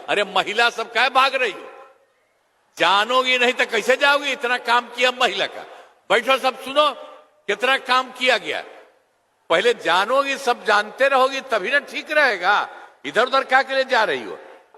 अरे महिला सब क्या भाग रही हो? जानोगी नहीं तो कैसे जाओगी? इतना काम किया महिला का। बैठो सब सुनो कितना काम किया गया। पहले जानोगी, सब जानते रहोगी तभी ना ठीक रहेगा। इधर उधर क्या के लिए जा रही हो?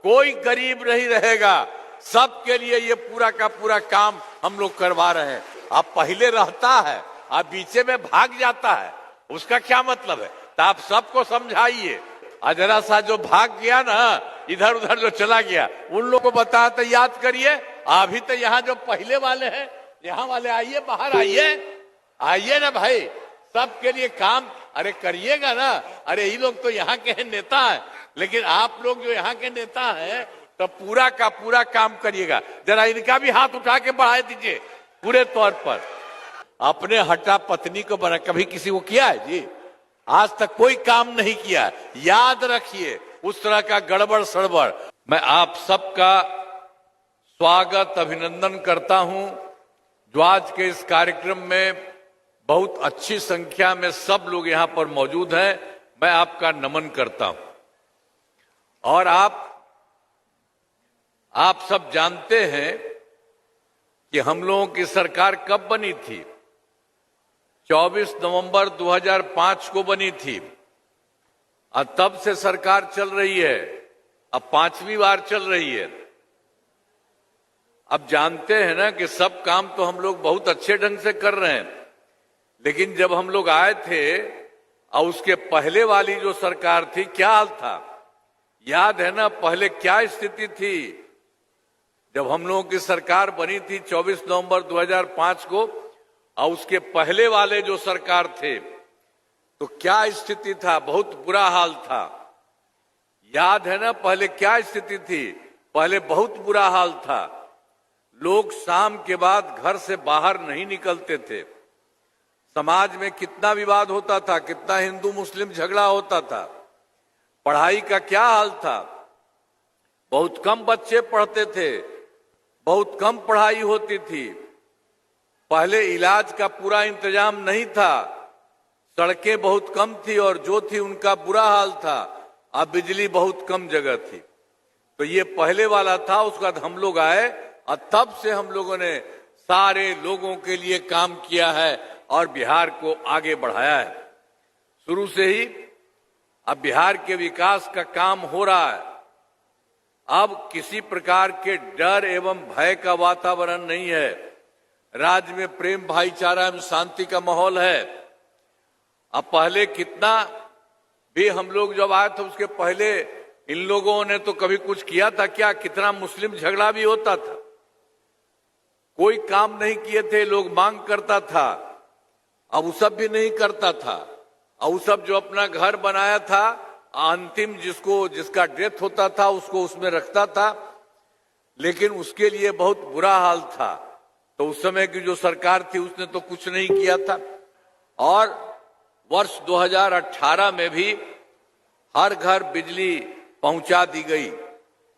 कोई गरीब नहीं रहेगा, सबके लिए ये पूरा का पूरा काम हम लोग करवा रहे हैं। अब पहले रहता है, अब बीचे में भाग जाता है, उसका क्या मतलब है? तो आप सबको समझाइए। जरा सा जो भाग गया ना, इधर उधर जो चला गया, उन लोगों को बता तो याद करिए। अभी तो यहाँ जो पहले वाले हैं, यहाँ वाले आइए, बाहर आइए, आइए ना भाई, सबके लिए काम अरे करिएगा ना। अरे ये लोग तो यहाँ के नेता हैं, लेकिन आप लोग जो यहाँ के नेता हैं तो पूरा का पूरा काम करिएगा। जरा इनका भी हाथ उठा के बढ़ा दीजिए पूरे तौर पर। अपने हटा पत्नी को बना कभी किसी को किया है जी? आज तक कोई काम नहीं किया। याद रखिए उस तरह का गड़बड़ सड़बड़। मैं आप सबका स्वागत अभिनंदन करता हूं जो आज के इस कार्यक्रम में बहुत अच्छी संख्या में सब लोग यहां पर मौजूद हैं। मैं आपका नमन करता हूं। और आप सब जानते हैं कि हम लोगों की सरकार कब बनी थी? 24 नवंबर 2005 को बनी थी और तब से सरकार चल रही है। अब 5वीं बार चल रही है। अब जानते हैं ना कि सब काम तो हम लोग बहुत अच्छे ढंग से कर रहे हैं, लेकिन जब हम लोग आए थे और उसके पहले वाली जो सरकार थी, क्या हाल था? याद है ना पहले क्या स्थिति थी? जब हम लोगों की सरकार बनी थी 24 नवंबर 2005 को, और उसके पहले वाले जो सरकार थे तो क्या स्थिति था? बहुत बुरा हाल था। याद है ना पहले क्या स्थिति थी? पहले बहुत बुरा हाल था। लोग शाम के बाद घर से बाहर नहीं निकलते थे। समाज में कितना विवाद होता था, कितना हिंदू मुस्लिम झगड़ा होता था। पढ़ाई का क्या हाल था? बहुत कम बच्चे पढ़ते थे, बहुत कम पढ़ाई होती थी। पहले इलाज का पूरा इंतजाम नहीं था, सड़कें बहुत कम थी और जो थी उनका बुरा हाल था। अब बिजली बहुत कम जगह थी। तो ये पहले वाला था। उसके बाद हम लोग आए और तब से हम लोगों ने सारे लोगों के लिए काम किया है और बिहार को आगे बढ़ाया है शुरू से ही। अब बिहार के विकास का काम हो रहा है। अब किसी प्रकार के डर एवं भय का वातावरण नहीं है। राज्य में प्रेम भाईचारा एवं शांति का माहौल है। अब पहले कितना भी हम लोग जब आए थे उसके पहले इन लोगों ने तो कभी कुछ किया था क्या? कितना मुस्लिम झगड़ा भी होता था, कोई काम नहीं किए थे। लोग मांग करता था, अब वो सब भी नहीं करता था। और वो सब जो अपना घर बनाया था, अंतिम जिसका डेथ होता था उसको उसमें रखता था, लेकिन उसके लिए बहुत बुरा हाल था। तो उस समय की जो सरकार थी उसने तो कुछ नहीं किया था। और वर्ष 2018 में भी हर घर बिजली पहुंचा दी गई।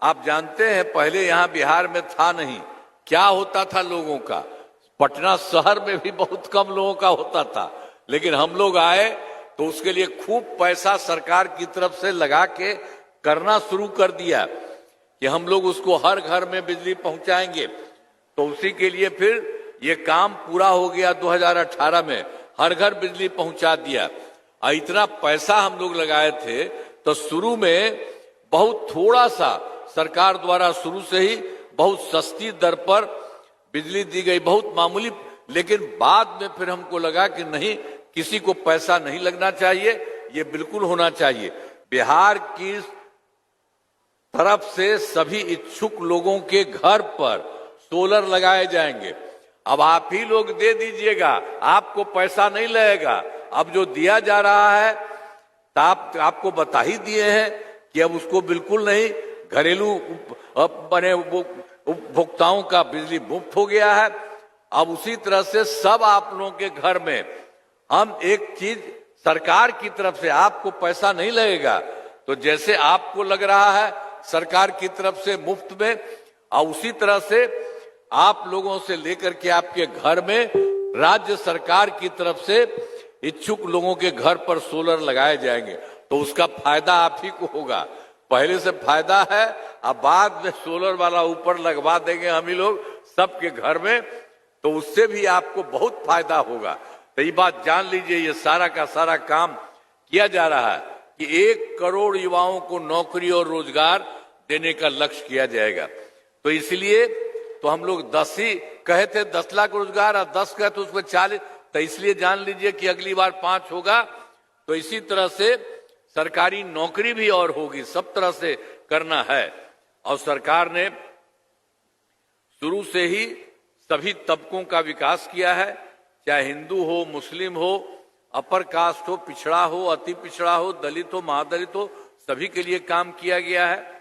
आप जानते हैं पहले यहां बिहार में था नहीं। क्या होता था लोगों का? पटना शहर में भी बहुत कम लोगों का होता था, लेकिन हम लोग आए तो उसके लिए खूब पैसा सरकार की तरफ से लगा के करना शुरू कर दिया कि हम लोग उसको हर घर में बिजली पहुंचाएंगे। तो उसी के लिए फिर ये काम पूरा हो गया। 2018 में हर घर बिजली पहुंचा दिया। और इतना पैसा हम लोग लगाए थे तो शुरू में बहुत थोड़ा सा सरकार द्वारा शुरू से ही बहुत सस्ती दर पर बिजली दी गई, बहुत मामूली। लेकिन बाद में फिर हमको लगा कि नहीं, किसी को पैसा नहीं लगना चाहिए, ये बिल्कुल होना चाहिए। बिहार की तरफ से सभी इच्छुक लोगों के घर पर सोलर लगाए जाएंगे। अब आप ही लोग दे दीजिएगा, आपको पैसा नहीं लगेगा। अब जो दिया जा रहा है तो आपको बता ही दिए हैं कि अब उसको बिल्कुल नहीं, घरेलू बने उपभोक्ताओं का बिजली मुफ्त हो गया है। अब उसी तरह से सब आप लोगों के घर में हम एक चीज सरकार की तरफ से, आपको पैसा नहीं लगेगा तो जैसे आपको लग रहा है सरकार की तरफ से मुफ्त में, और उसी तरह से आप लोगों से लेकर के आपके घर में राज्य सरकार की तरफ से इच्छुक लोगों के घर पर सोलर लगाए जाएंगे। तो उसका फायदा आप ही को होगा। पहले से फायदा है अब बाद में सोलर वाला ऊपर लगवा देंगे हम ही लोग सबके घर में, तो उससे भी आपको बहुत फायदा होगा। तो ये बात जान लीजिए, ये सारा का सारा काम किया जा रहा है कि 1 करोड़ युवाओं को नौकरी और रोजगार देने का लक्ष्य किया जाएगा। तो इसलिए तो हम लोग 10 ही कहे थे, 10 लाख रोजगार, और 10 कहे तो उसमें 40, तो इसलिए जान लीजिए कि अगली बार 5 होगा। तो इसी तरह से सरकारी नौकरी भी और होगी, सब तरह से करना है। और सरकार ने शुरू से ही सभी तबकों का विकास किया है, चाहे हिंदू हो, मुस्लिम हो, अपर कास्ट हो, पिछड़ा हो, अति पिछड़ा हो, दलित हो, महादलित हो, सभी के लिए काम किया गया है।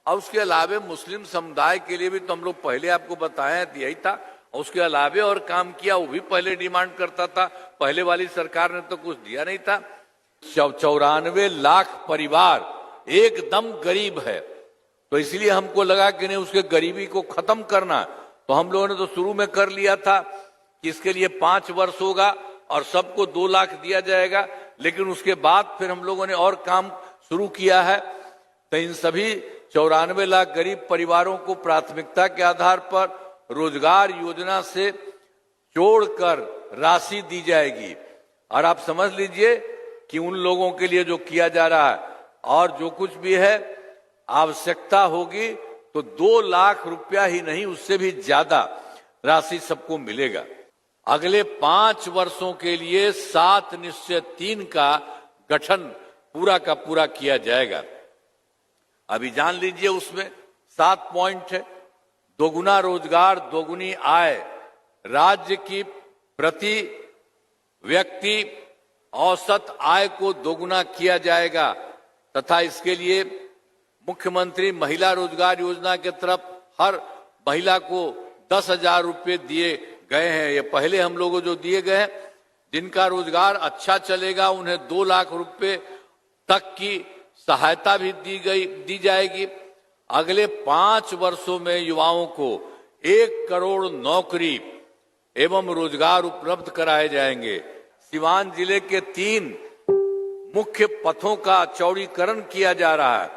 और उसके अलावे मुस्लिम समुदाय के लिए भी तो हम लोग पहले आपको बताए यही था, और उसके अलावे और काम किया, वो भी पहले डिमांड करता था, पहले वाली सरकार ने तो कुछ दिया नहीं था। 94 लाख परिवार एकदम गरीब है, तो इसलिए हमको लगा कि नहीं, उसके गरीबी को खत्म करना, तो हम लोगों ने तो शुरू में कर लिया था कि इसके लिए 5 वर्ष होगा और सबको 2 लाख दिया जाएगा। लेकिन उसके बाद फिर हम लोगों ने और काम शुरू किया है। तो इन सभी 94 लाख गरीब परिवारों को प्राथमिकता के आधार पर रोजगार योजना से जोड़कर राशि दी जाएगी। और आप समझ लीजिए कि उन लोगों के लिए जो किया जा रहा है, और जो कुछ भी है आवश्यकता होगी तो 2 लाख रुपया ही नहीं, उससे भी ज्यादा राशि सबको मिलेगा। अगले 5 वर्षों के लिए 7 निश्चय 3 का गठन पूरा का पूरा किया जाएगा। अभी जान लीजिए उसमें 7 पॉइंट है। दोगुना रोजगार, दोगुनी आय, राज्य की प्रति व्यक्ति औसत आय को दोगुना किया जाएगा, तथा इसके लिए मुख्यमंत्री महिला रोजगार योजना के तरफ हर महिला को 10,000 रुपये दिए गए हैं। ये पहले हम लोगों जो दिए गए हैं, जिनका रोजगार अच्छा चलेगा उन्हें 2 लाख रुपए तक की सहायता भी दी जाएगी। अगले 5 वर्षों में युवाओं को 1 करोड़ नौकरी एवं रोजगार उपलब्ध कराए जाएंगे। सिवान जिले के 3 मुख्य पथों का चौड़ीकरण किया जा रहा है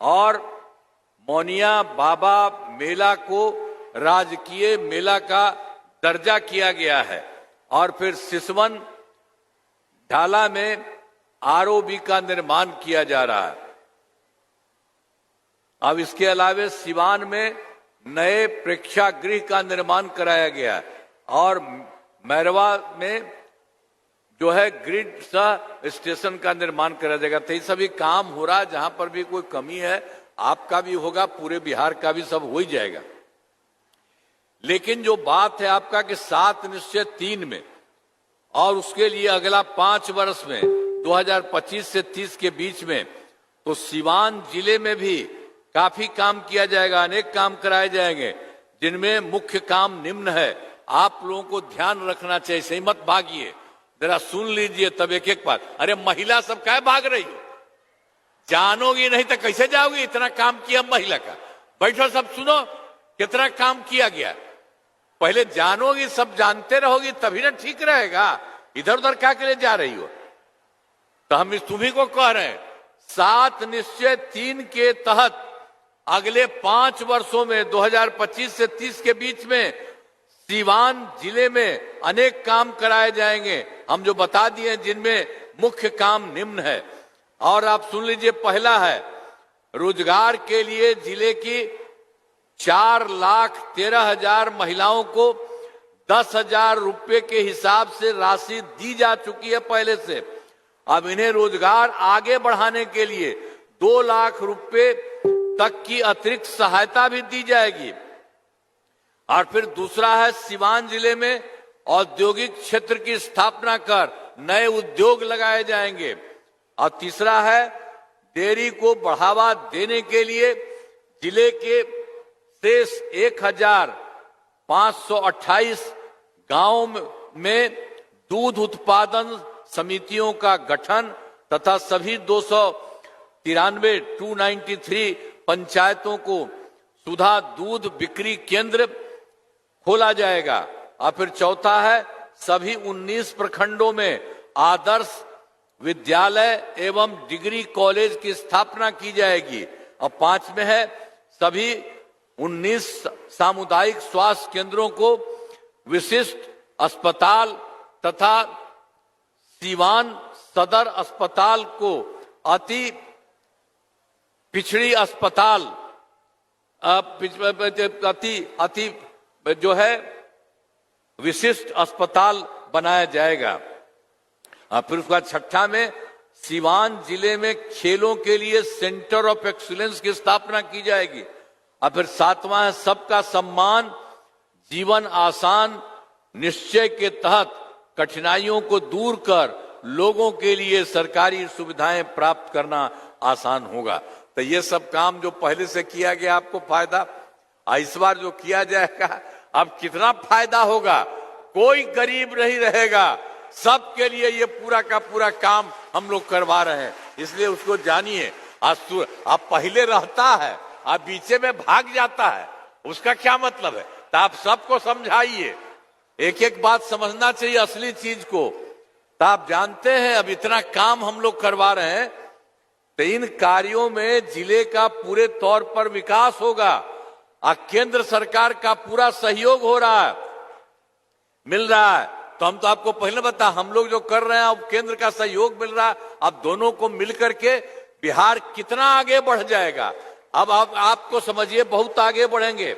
और मौनिया बाबा मेला को राजकीय मेला का दर्जा किया गया है। और फिर सिसवन ढाला में आरओबी का निर्माण किया जा रहा है। अब इसके अलावे सिवान में नए प्रेक्षागृह का निर्माण कराया गया और मैरवा में जो है ग्रिड सह स्टेशन का निर्माण कराया जाएगा। तो ये सभी काम हो रहा है। जहां पर भी कोई कमी है आपका भी होगा, पूरे बिहार का भी सब हो ही जाएगा। लेकिन जो बात है आपका कि 7 निश्चय 3 में और उसके लिए अगला 5 वर्ष में 2025 से 30 के बीच में, तो सिवान जिले में भी काफी काम किया जाएगा, अनेक काम कराए जाएंगे, जिनमें मुख्य काम निम्न है। आप लोगों को ध्यान रखना चाहिए, सही मत भागिए, जरा सुन लीजिए तब एक एक बात। अरे महिला सब क्या भाग रही हो, जानोगी नहीं तो कैसे जाओगी? इतना काम किया महिला का, बैठो सब सुनो कितना काम किया गया। पहले जानोगी, सब जानते रहोगी तभी ना ठीक रहेगा। इधर उधर क्या के लिए जा रही हो? तो हम तुम्ही को कह रहे हैं 7 निश्चय 3 के तहत अगले 5 वर्षों में 2025 से 30 के बीच में सीवान जिले में अनेक काम कराए जाएंगे, हम जो बता दिए, जिनमें मुख्य काम निम्न है। और आप सुन लीजिए, पहला है रोजगार के लिए जिले की 4,13,000 महिलाओं को 10,000 रुपये के हिसाब से राशि दी जा चुकी है पहले से। अब इन्हें रोजगार आगे बढ़ाने के लिए 2 लाख रुपए तक की अतिरिक्त सहायता भी दी जाएगी। और फिर दूसरा है सिवान जिले में औद्योगिक क्षेत्र की स्थापना कर नए उद्योग लगाए जाएंगे। और तीसरा है डेयरी को बढ़ावा देने के लिए जिले के शेष 1,528 गांवों में दूध उत्पादन समितियों का गठन तथा सभी 293 पंचायतों को सुधा दूध बिक्री केंद्र खोला जाएगा। और फिर चौथा है सभी 19 प्रखंडों में आदर्श विद्यालय एवं डिग्री कॉलेज की स्थापना की जाएगी। और 5 में है सभी 19 सामुदायिक स्वास्थ्य केंद्रों को विशिष्ट अस्पताल तथा सीवान सदर अस्पताल को अति पिछड़ी अस्पताल अति जो है विशिष्ट अस्पताल बनाया जाएगा। फिर उसके बाद छठा में सीवान जिले में खेलों के लिए सेंटर ऑफ एक्सीलेंस की स्थापना की जाएगी। और फिर सातवां है सबका सम्मान, जीवन आसान निश्चय के तहत कठिनाइयों को दूर कर लोगों के लिए सरकारी सुविधाएं प्राप्त करना आसान होगा। तो ये सब काम जो पहले से किया गया आपको फायदा, इस बार जो किया जाएगा अब कितना फायदा होगा, कोई गरीब नहीं रहेगा, सबके लिए ये पूरा का पूरा काम हम लोग करवा रहे हैं। इसलिए उसको जानिए। अब पहले रहता है, अब बीचे में भाग जाता है, उसका क्या मतलब है? तो आप सबको समझाइए, एक एक बात समझना चाहिए असली चीज को। तो आप जानते हैं अब इतना काम हम लोग करवा रहे हैं, तो इन कार्यों में जिले का पूरे तौर पर विकास होगा और केंद्र सरकार का पूरा सहयोग हो रहा है, मिल रहा है। तो हम तो आपको पहले बता, हम लोग जो कर रहे हैं अब केंद्र का सहयोग मिल रहा है। अब दोनों को मिलकर के बिहार कितना आगे बढ़ जाएगा। अब आपको समझिए बहुत आगे बढ़ेंगे।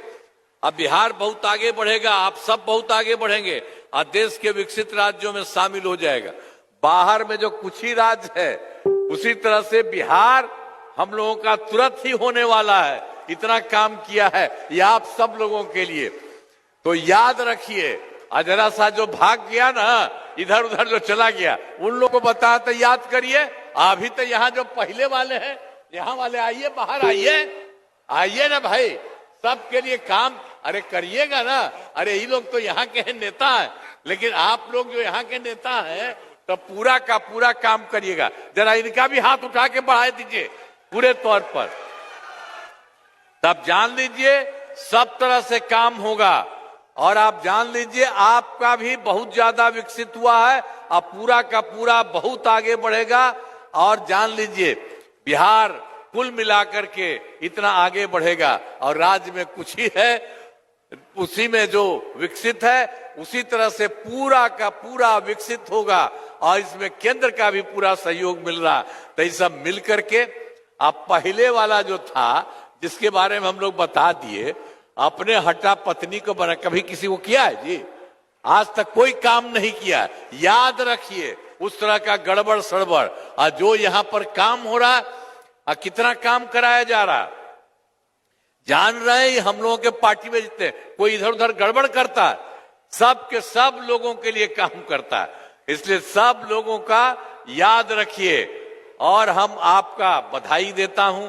अब बिहार बहुत आगे बढ़ेगा, आप सब बहुत आगे बढ़ेंगे और देश के विकसित राज्यों में शामिल हो जाएगा। बाहर में जो कुछ ही राज्य है, उसी तरह से बिहार हम लोगों का तुरंत ही होने वाला है। इतना काम किया है ये आप सब लोगों के लिए। तो याद रखिए, जरा सा जो भाग गया ना, इधर उधर जो चला गया, उन लोगों को बताया तो याद करिए। अभी तो यहाँ जो पहले वाले हैं, यहाँ वाले आइए, बाहर आइए, आइए ना भाई, सबके लिए काम अरे करिएगा ना। अरे ये लोग तो यहाँ के नेता हैं, लेकिन आप लोग जो यहाँ के नेता हैं तो पूरा का पूरा काम करिएगा। जरा इनका भी हाथ उठा के बढ़ा दीजिए पूरे तौर पर, तब जान लीजिए सब तरह से काम होगा। और आप जान लीजिए आपका भी बहुत ज्यादा विकसित हुआ है, अब पूरा का पूरा बहुत आगे बढ़ेगा। और जान लीजिए बिहार कुल मिलाकर के इतना आगे बढ़ेगा और राज्य में कुछ ही है, उसी में जो विकसित है उसी तरह से पूरा का पूरा विकसित होगा। और इसमें केंद्र का भी पूरा सहयोग मिल रहा। तो ये सब मिल करके अब पहले वाला जो था, जिसके बारे में हम लोग बता दिए, अपने हटा पत्नी को बना, कभी किसी को किया है जी? आज तक कोई काम नहीं किया। याद रखिए उस तरह का गड़बड़ सड़बड़। और जो यहाँ पर काम हो रहा है, कितना काम कराया जा रहा, जान रहे हैं हम लोगों के पार्टी में जितने कोई इधर उधर गड़बड़ करता है, सब के सब लोगों के लिए काम करता है। इसलिए सब लोगों का याद रखिए। और हम आपका बधाई देता हूं।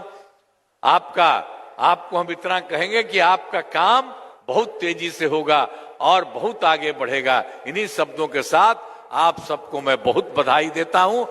आपको हम इतना कहेंगे कि आपका काम बहुत तेजी से होगा और बहुत आगे बढ़ेगा। इन्हीं शब्दों के साथ आप सबको मैं बहुत बधाई देता हूं।